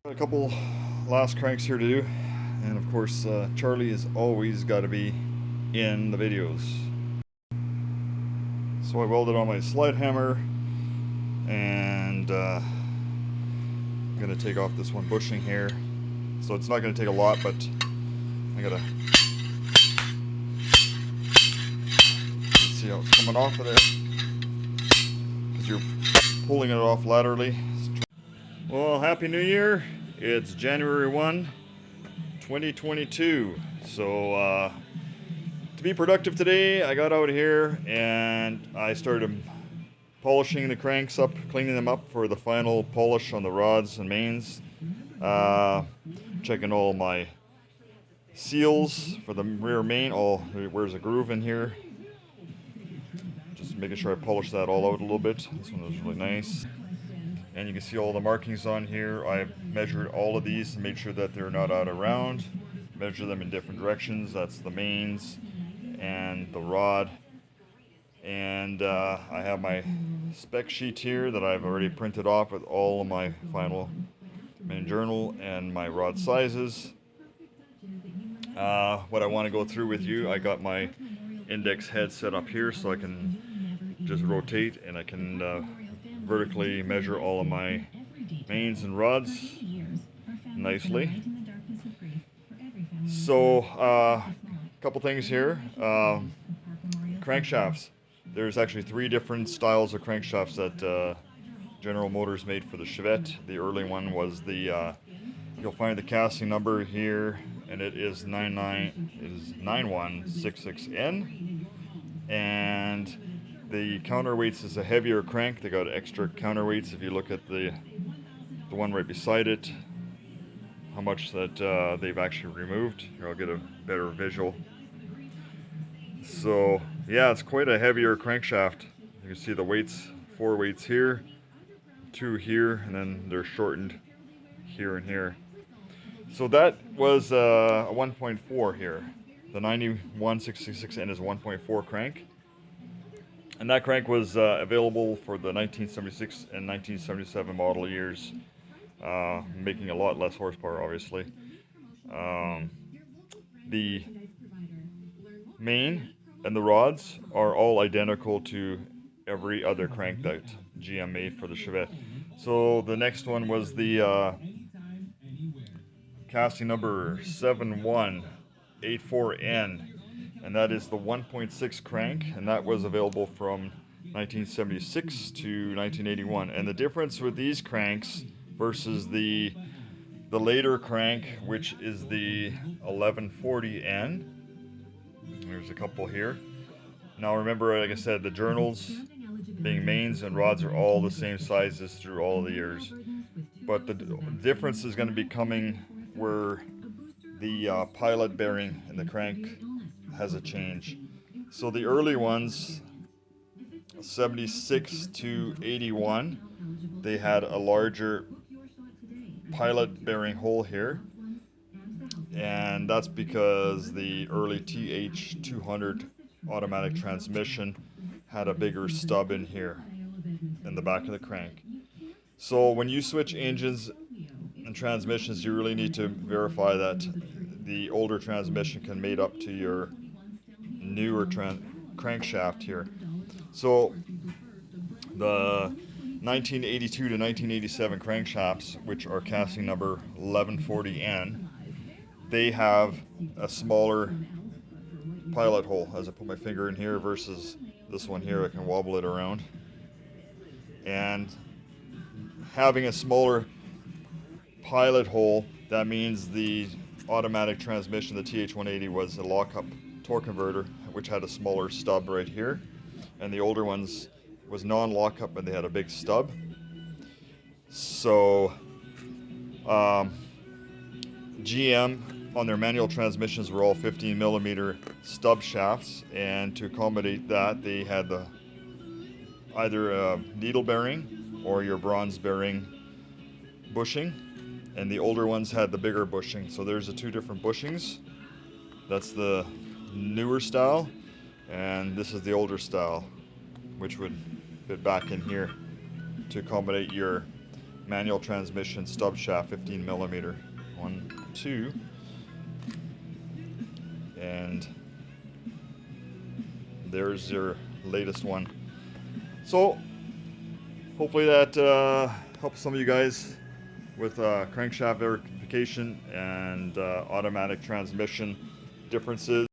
Got a couple last cranks here to do, and of course, Charlie has always got to be in the videos. So I welded on my slide hammer, and I'm gonna take off this one bushing here. So it's not gonna take a lot, but I gotta see how it's coming off of there because you're pulling it off laterally. Well, Happy New Year! It's January 1, 2022. So to be productive today, I got out here and I started polishing the cranks up, cleaning them up for the final polish on the rods and mains. Checking all my seals for the rear main. Where's a groove in here? Just making sure I polish that all out a little bit. This one was really nice. And you can see all the markings on here. I've measured all of these and made sure that they're not out of round. Measure them in different directions. That's the mains and the rod. And I have my spec sheet here that I've already printed off with all of my final main journal and my rod sizes. What I want to go through with you, I got my index head set up here so I can just rotate and I can vertically measure all of my mains and rods nicely. So a couple things here. Crankshafts. There's actually 3 different styles of crankshafts that General Motors made for the Chevette. The early one was the you'll find the casting number here, and it is 9166N. And the counterweights is a heavier crank. They got extra counterweights. If you look at the one right beside it, how much that they've actually removed. Here, I'll get a better visual. So yeah, it's quite a heavier crankshaft. You can see the weights, 4 weights here, 2 here, and then they're shortened here and here. So that was a 1.4 here. The 9166N is 1.4 crank. And that crank was available for the 1976 and 1977 model years, making a lot less horsepower, obviously. The main and the rods are all identical to every other crank that GM made for the Chevette. So the next one was the casting number 7184N, and that is the 1.6 crank, and that was available from 1976 to 1981. And the difference with these cranks versus the later crank, which is the 1140N, there's a couple here. Now remember, like I said, the journals being mains and rods are all the same sizes through all of the years, but the difference is going to be coming where the pilot bearing in the crank has a change. So the early ones, 76 to 81, they had a larger pilot bearing hole here, and that's because the early TH200 automatic transmission had a bigger stub in here in the back of the crank. So when you switch engines and transmissions, you really need to verify that the older transmission can mate up to your newer crankshaft here. So the 1982 to 1987 crankshafts, which are casting number 1140N, they have a smaller pilot hole. As I put my finger in here versus this one here, I can wobble it around. And having a smaller pilot hole, that means the automatic transmission, the TH180, was a lockup torque converter, which had a smaller stub right here, and the older ones was non-lockup and they had a big stub. So GM on their manual transmissions were all 15 millimeter stub shafts, and to accommodate that they had either a needle bearing or your bronze bearing bushing, and the older ones had the bigger bushing. So there's the 2 different bushings. That's the newer style, and this is the older style, which would fit back in here to accommodate your manual transmission stub shaft, 15 millimeter. 1, 2, and there's your latest one. So hopefully that helps some of you guys with crankshaft verification and automatic transmission differences.